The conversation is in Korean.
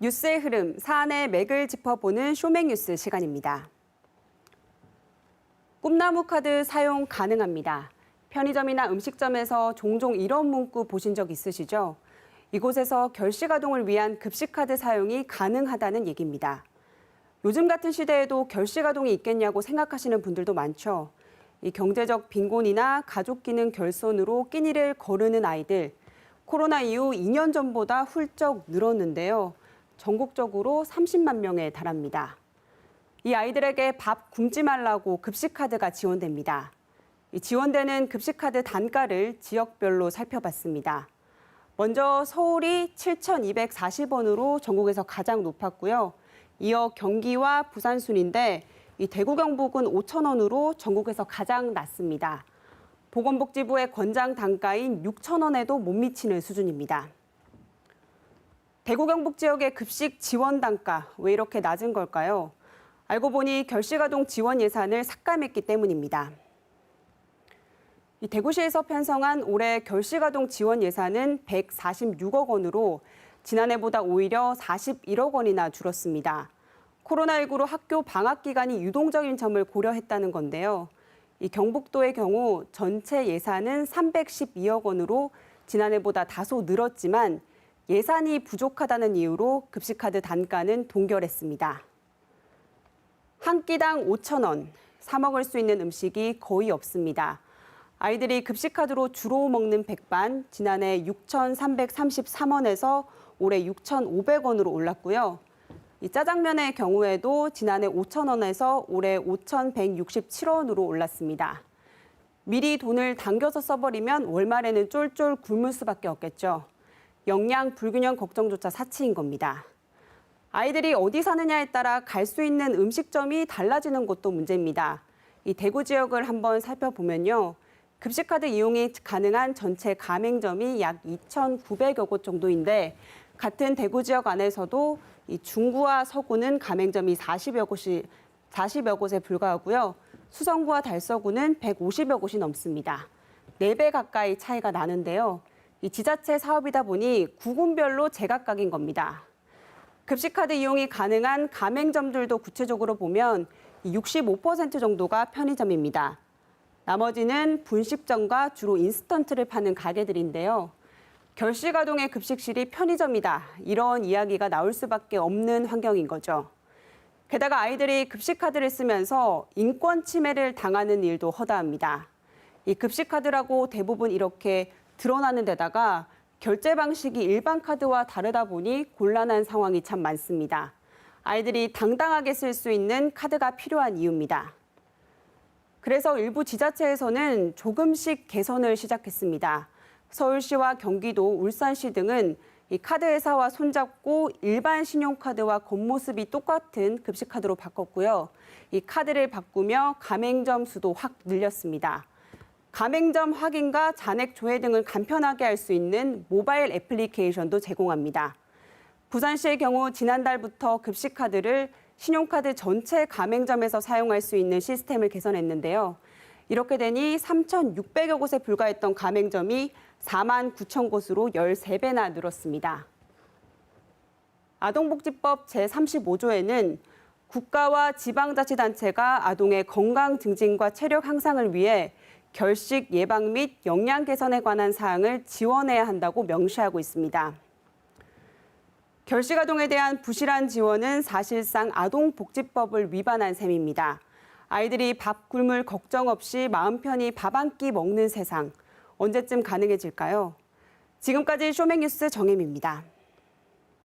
뉴스의 흐름, 사안의 맥을 짚어보는 쇼맥뉴스 시간입니다. 꿈나무 카드 사용 가능합니다. 편의점이나 음식점에서 종종 이런 문구 보신 적 있으시죠? 이곳에서 결시가동을 위한 급식카드 사용이 가능하다는 얘기입니다. 요즘 같은 시대에도 결시가동이 있겠냐고 생각하시는 분들도 많죠. 이 경제적 빈곤이나 가족 기능 결손으로 끼니를 거르는 아이들, 코로나 이후 2년 전보다 훌쩍 늘었는데요. 전국적으로 30만 명에 달합니다. 이 아이들에게 밥 굶지 말라고 급식카드가 지원됩니다. 이 지원되는 급식카드 단가를 지역별로 살펴봤습니다. 먼저 서울이 7,240원으로 전국에서 가장 높았고요. 이어 경기와 부산 순인데 이 대구 경북은 5,000원으로 전국에서 가장 낮습니다. 보건복지부의 권장 단가인 6,000원에도 못 미치는 수준입니다. 대구 경북 지역의 급식 지원 단가 왜 이렇게 낮은 걸까요? 알고 보니 결시가동 지원 예산을 삭감했기 때문입니다. 이 대구시에서 편성한 올해 결시가동 지원 예산은 146억 원으로 지난해보다 오히려 41억 원이나 줄었습니다. 코로나19로 학교 방학 기간이 유동적인 점을 고려했다는 건데요. 이 경북도의 경우 전체 예산은 312억 원으로 지난해보다 다소 늘었지만 예산이 부족하다는 이유로 급식카드 단가는 동결했습니다. 한 끼당 5,000원, 사 먹을 수 있는 음식이 거의 없습니다. 아이들이 급식카드로 주로 먹는 백반, 지난해 6,333원에서 올해 6,500원으로 올랐고요. 이 짜장면의 경우에도 지난해 5,000원에서 올해 5,167원으로 올랐습니다. 미리 돈을 당겨서 써버리면 월말에는 쫄쫄 굶을 수밖에 없겠죠. 영양 불균형 걱정조차 사치인 겁니다. 아이들이 어디 사느냐에 따라 갈 수 있는 음식점이 달라지는 것도 문제입니다. 이 대구 지역을 한번 살펴보면요. 급식카드 이용이 가능한 전체 가맹점이 약 2,900여 곳 정도인데 같은 대구 지역 안에서도 이 중구와 서구는 가맹점이 40여 곳에 불과하고요. 수성구와 달서구는 150여 곳이 넘습니다. 4배 가까이 차이가 나는데요. 이 지자체 사업이다 보니 구군별로 제각각인 겁니다. 급식카드 이용이 가능한 가맹점들도 구체적으로 보면 65% 정도가 편의점입니다. 나머지는 분식점과 주로 인스턴트를 파는 가게들인데요. 결시가동의 급식실이 편의점이다. 이런 이야기가 나올 수밖에 없는 환경인 거죠. 게다가 아이들이 급식카드를 쓰면서 인권 침해를 당하는 일도 허다합니다. 이 급식카드라고 대부분 이렇게 드러나는 데다가 결제 방식이 일반 카드와 다르다 보니 곤란한 상황이 참 많습니다. 아이들이 당당하게 쓸 수 있는 카드가 필요한 이유입니다. 그래서 일부 지자체에서는 조금씩 개선을 시작했습니다. 서울시와 경기도, 울산시 등은 이 카드 회사와 손잡고 일반 신용카드와 겉모습이 똑같은 급식카드로 바꿨고요. 이 카드를 바꾸며 가맹점 수도 확 늘렸습니다. 가맹점 확인과 잔액 조회 등을 간편하게 할 수 있는 모바일 애플리케이션도 제공합니다. 부산시의 경우 지난달부터 급식카드를 신용카드 전체 가맹점에서 사용할 수 있는 시스템을 개선했는데요. 이렇게 되니 3,600여 곳에 불과했던 가맹점이 4만 9천 곳으로 13배나 늘었습니다. 아동복지법 제35조에는 국가와 지방자치단체가 아동의 건강 증진과 체력 향상을 위해 결식 예방 및 영양 개선에 관한 사항을 지원해야 한다고 명시하고 있습니다. 결시가동에 대한 부실한 지원은 사실상 아동복지법을 위반한 셈입니다. 아이들이 밥 굶을 걱정 없이 마음 편히 밥 한 끼 먹는 세상, 언제쯤 가능해질까요? 지금까지 쇼맥뉴스 정혜미입니다.